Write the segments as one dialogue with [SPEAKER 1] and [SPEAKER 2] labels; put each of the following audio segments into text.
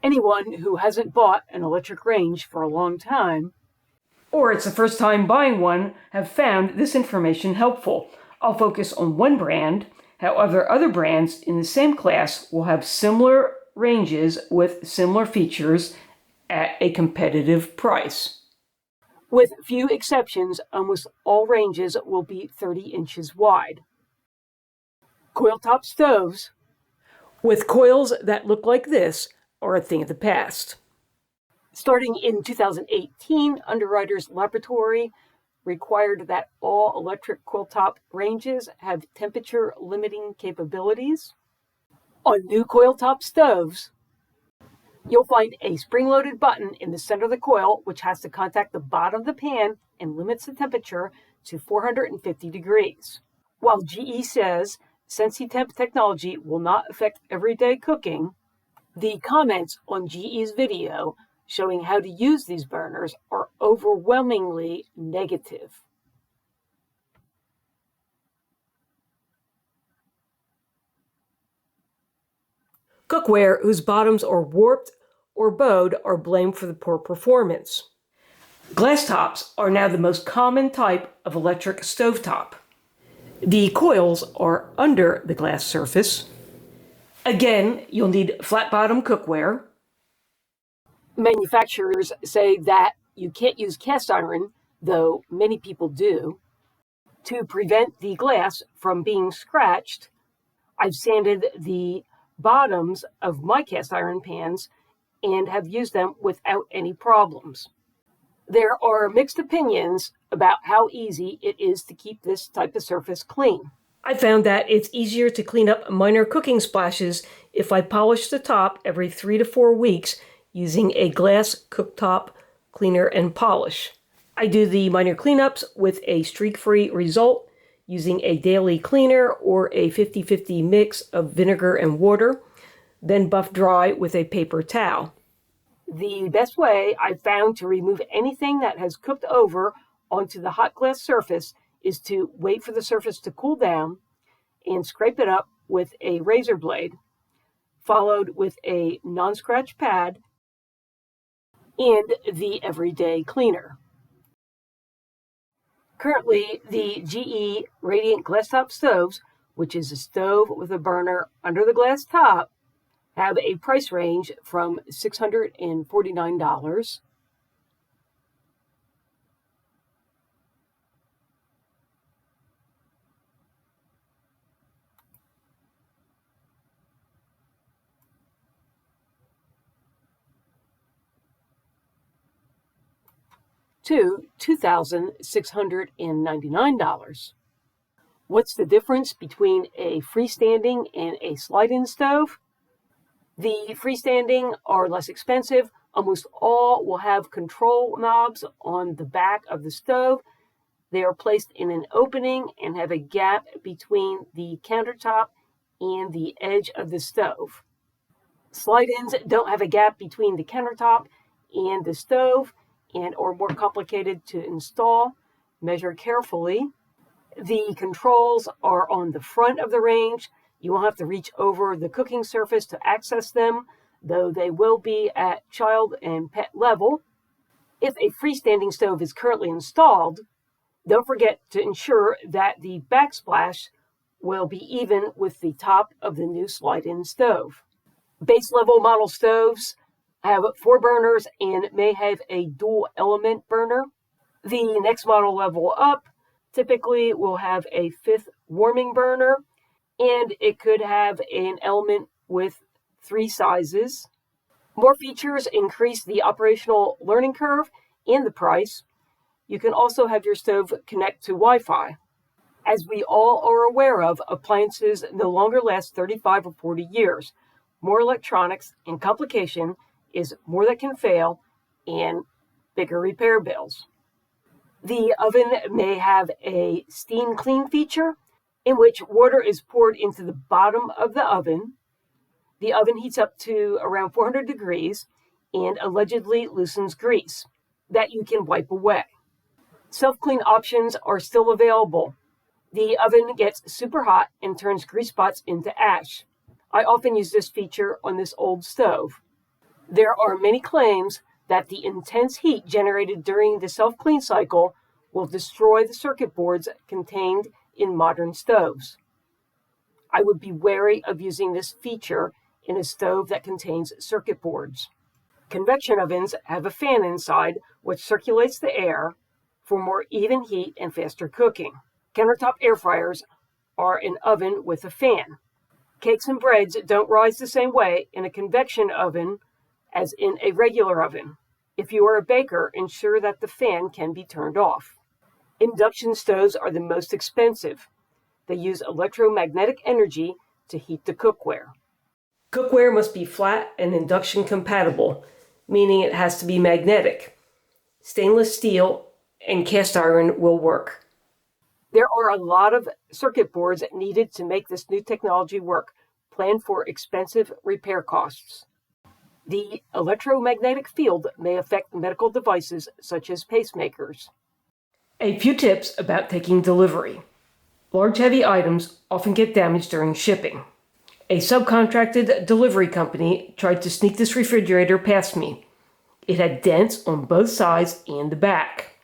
[SPEAKER 1] Anyone who hasn't bought an electric range for a long time,
[SPEAKER 2] or it's the first time buying one, have found this information helpful. I'll focus on one brand. However, other brands in the same class will have similar ranges with similar features at a competitive price.
[SPEAKER 1] With few exceptions, almost all ranges will be 30 inches wide. Coil-top stoves
[SPEAKER 2] with coils that look like this are a thing of the past.
[SPEAKER 1] Starting in 2018, Underwriters Laboratory required that all electric coil-top ranges have temperature limiting capabilities. On new coil-top stoves, you'll find a spring-loaded button in the center of the coil, which has to contact the bottom of the pan and limits the temperature to 450 degrees. While GE says SensiTemp technology will not affect everyday cooking, the comments on GE's video showing how to use these burners are overwhelmingly negative.
[SPEAKER 2] Cookware whose bottoms are warped or bowed are blamed for the poor performance. Glass tops are now the most common type of electric stovetop. The coils are under the glass surface. Again, you'll need flat-bottom cookware.
[SPEAKER 1] Manufacturers say that you can't use cast iron, though many people do, to prevent the glass from being scratched. I've sanded the bottoms of my cast iron pans and have used them without any problems. There are mixed opinions about how easy it is to keep this type of surface clean.
[SPEAKER 2] I found that it's easier to clean up minor cooking splashes if I polish the top every 3 to 4 weeks using a glass cooktop cleaner and polish. I do the minor cleanups with a streak-free result using a daily cleaner or a 50-50 mix of vinegar and water, then buff dry with a paper towel.
[SPEAKER 1] The best way I've found to remove anything that has cooked over onto the hot glass surface is to wait for the surface to cool down and scrape it up with a razor blade, followed with a non-scratch pad and the everyday cleaner. Currently, the GE Radiant glass-top stoves, which is a stove with a burner under the glass top, have a price range from $649 to $2,699. What's the difference between a freestanding and a slide-in stove? The freestanding are less expensive. Almost all will have control knobs on the back of the stove. They are placed in an opening and have a gap between the countertop and the edge of the stove. Slide-ins don't have a gap between the countertop and the stove and are more complicated to install. Measure carefully. The controls are on the front of the range. You won't have to reach over the cooking surface to access them, though they will be at child and pet level. If a freestanding stove is currently installed, don't forget to ensure that the backsplash will be even with the top of the new slide-in stove. Base level model stoves have 4 burners and may have a dual element burner. The next model level up typically will have a 5th warming burner, and it could have an element with 3 sizes. More features increase the operational learning curve and the price. You can also have your stove connect to Wi-Fi. As we all are aware of, appliances no longer last 35 or 40 years. More electronics and complication is more that can fail and bigger repair bills. The oven may have a steam clean feature in which water is poured into the bottom of the oven. The oven heats up to around 400 degrees and allegedly loosens grease that you can wipe away. Self-clean options are still available. The oven gets super hot and turns grease spots into ash. I often use this feature on this old stove. There are many claims that the intense heat generated during the self-clean cycle will destroy the circuit boards contained in modern stoves. I would be wary of using this feature in a stove that contains circuit boards. Convection ovens have a fan inside which circulates the air for more even heat and faster cooking. Countertop air fryers are an oven with a fan. Cakes and breads don't rise the same way in a convection oven as in a regular oven. If you are a baker, ensure that the fan can be turned off. Induction stoves are the most expensive. They use electromagnetic energy to heat the cookware.
[SPEAKER 2] Cookware must be flat and induction compatible, meaning it has to be magnetic. Stainless steel and cast iron will work.
[SPEAKER 1] There are a lot of circuit boards needed to make this new technology work. Plan for expensive repair costs. The electromagnetic field may affect medical devices such as pacemakers.
[SPEAKER 2] A few tips about taking delivery. Large heavy items often get damaged during shipping. A subcontracted delivery company tried to sneak this refrigerator past me. It had dents on both sides and the back.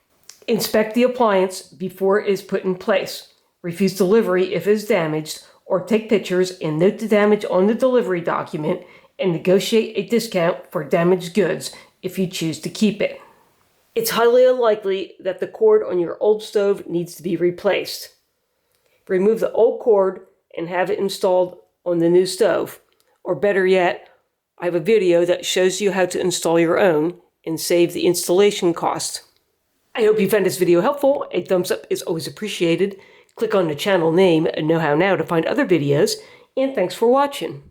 [SPEAKER 2] Inspect the appliance before it is put in place. Refuse delivery if it is damaged, or take pictures and note the damage on the delivery document and negotiate a discount for damaged goods if you choose to keep it. It's highly unlikely that the cord on your old stove needs to be replaced. Remove the old cord and have it installed on the new stove. Or better yet, I have a video that shows you how to install your own and save the installation cost. I hope you found this video helpful. A thumbs up is always appreciated. Click on the channel name and Know How Now to find other videos. And thanks for watching.